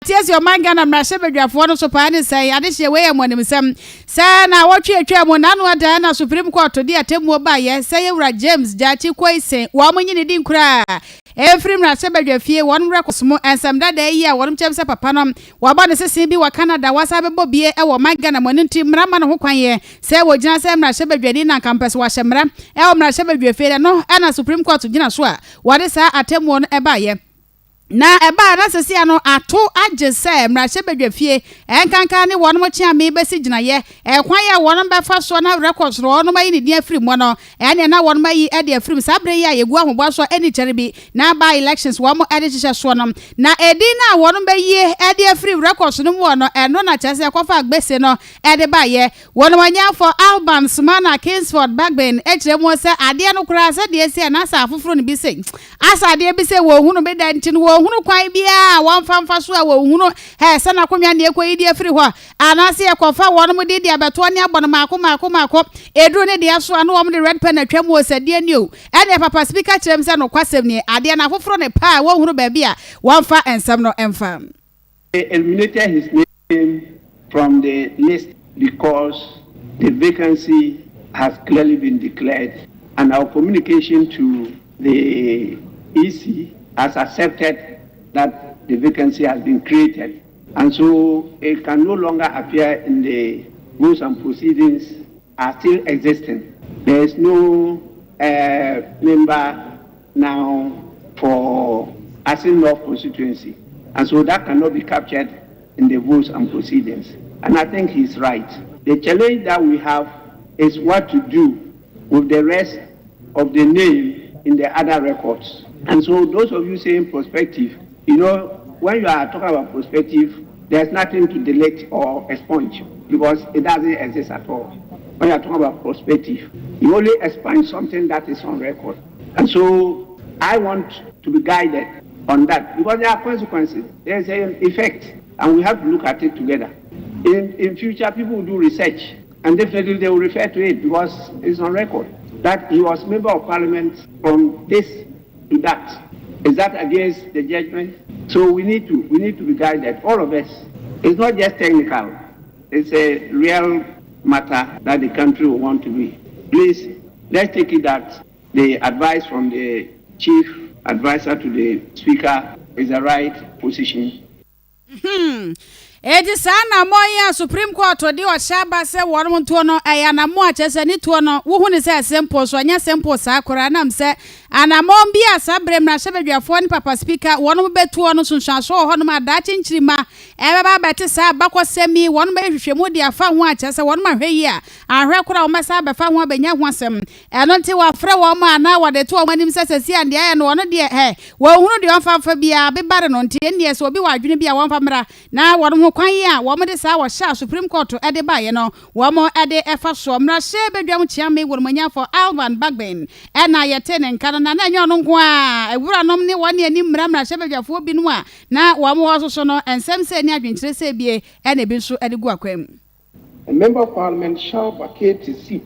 yes your man Ghana mrashebe for no so pa ne say ade hye we amonim sem say na wotwe atwa mo na no ada na Supreme Court di atemu ba ye say Ewura James Jachi Kwese wo monyi ne din kura every mrashebe fie won records mo ensem da da yi a won chem se papa no wo ba ne sese bi wa Canada wasa be bobie e wo man Ghana mo nti mra ma no ho kwan ye say wo gina say mrashebe ni na campus wa hyemra e wo mrashebe fie no e na Supreme Court gina so a wo de sa atemu no e ba ye na eba na sesi ano ato age se mrahye badwafie enkanka ne wono mo chia me besi gina ye kwan ya wono be fa so na records ro wono mayi ne dia free mo no ene na wono mayi e dia free sabre ya yegu ahobwa so eni chere bi na ba elections wo mo ede hye so no na edi na wono be ye e dia free records no mo no eno na chese kofa agbese no ede ba ye wono manya for Alban Smana Kingsford Backbane e chere mo se ade no kura se de se na sa afoforo ne bi se asa ade bi se wo hunu be da nti no hunu kwai bia won famfa so a wo hunu he se na kwamia ne ekoi di afiri ho anase e kofa won mo di abeto ne abon mako edru ne dia so anu won de red pen atwam wo sadie ni o ene papa speaker kirem se no kwasem ni ade na afoforo ne pa wo hunu ba bia won fa ensam no emfa. They eliminated his name from the list because the vacancy has clearly been declared, and our communication to the EC has accepted that the vacancy has been created, and so it can no longer appear in the rules and proceedings are still existing. There is no member now for Asin North constituency, and so that cannot be captured in the rules and proceedings. And I think he's right. The challenge that we have is what to do with the rest of the name in the other records. And so those of you saying prospective, you know, when you are talking about prospective, there's nothing to delete or expunge because it doesn't exist at all. When you are talking about prospective, you only expunge something that is on record. And so I want to be guided on that because there are consequences. There's an effect, and we have to look at it together. In future, people will do research, and definitely they will refer to it because it's on record that he was member of parliament from this to that. Is that against the judgment? So we need to be guided, all of us. It's not just technical. It's a real matter that the country will want to be. Please, let's take it that the advice from the chief advisor to the speaker is the right position. Eji sana moya Supreme Court odi o shaba se won to no eya na mo achese ni to no wo hu ni se simple so anya simple sa akora na mse anamon bia sabre mra shebedwafo ni papa speaker won betu no sunhwaso ho no ma da chinchirima e ba beti sa bakosemi won be hwehwemu dia fa ho achese won ma hwe yi a ahwe kora wo mesa be fa ho abenya ho asem eno nti wa frɛ wo ma na wode to wo anim sesesi ande aye no no de he wo hunu de onfa fa bia be bare no nti ene so obi wa adwene bia won fa mra na won kwan ya wo de sa wo sha Supreme Court ede ba ye no wo mo ede efa so mra she bedwam chiame wo manya for Alban Backbane e na yete ne nkan na na nyo no nko a ewura nom ne wone ani mra she bedwafo bi no a na wo mo so no ensem se ni adwenkyere se bie e na bi nso ede gu akwam. A member of parliament shall vacate his seat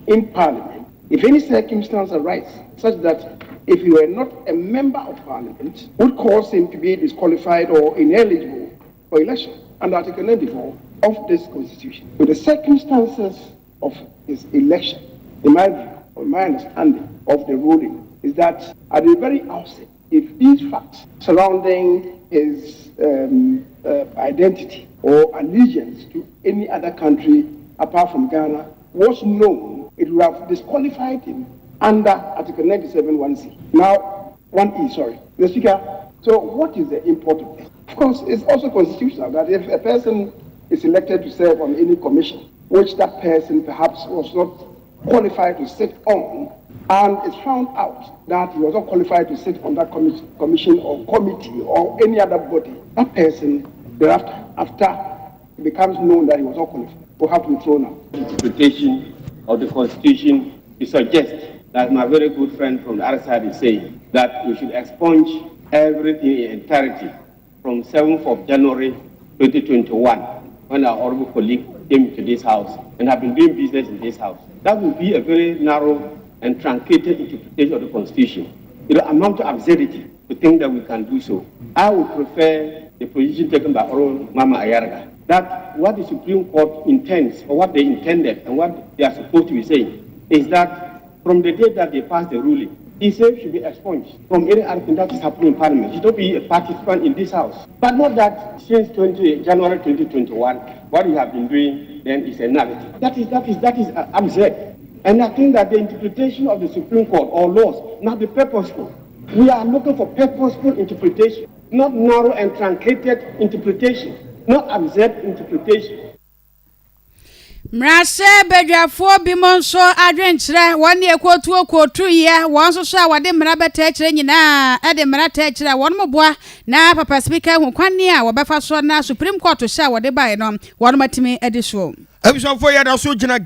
in parliament if any circumstance arises such that if he were not a member of parliament would cause him to be disqualified or ineligible for election under Article 94 of this Constitution. With the circumstances of his election, in my view, or my understanding of the ruling, is that at the very outset, if these facts surrounding his identity or allegiance to any other country apart from Ghana was known, it would have disqualified him under Article 97(1)(c). Now, 1(e), sorry. The Speaker, so what is the import of this? Of course, it's also constitutional that if a person is elected to serve on any commission, which that person perhaps was not qualified to sit on, and it's found out that he was not qualified to sit on that commission or committee or any other body, that person, thereafter, after it becomes known that he was not qualified, will have to be thrown out. Interpretation of the Constitution is suggest that my very good friend from the other side is saying that we should expunge everything in entirety from 7th of January 2021, when our honorable colleague came to this house and have been doing business in this house. That will be a very narrow and truncated interpretation of the Constitution. It will amount to absurdity to think that we can do so. I would prefer the position taken by Oro Mama Ayaraga, that what the Supreme Court intends, or what they intended, and what they are supposed to be saying, is that from the day that they passed the ruling, himself should be expunged from any other thing that is happening in Parliament. He should be a participant in this House. But not that since January 2021, what we have been doing then is a narrative. That is absurd. And I think that the interpretation of the Supreme Court or laws must be purposeful. We are looking for purposeful interpretation, not narrow and truncated interpretation, not absurd interpretation. Mrase bedwafo bimonso adwenkyere won ye kotu ye won so so awade mra beta kyere nyina e de mra ta kyere won moboa na papa speaker hu kwanne a wobefa so na Supreme Court hye awade bae no won matimi edi so Abisofo ya da so gina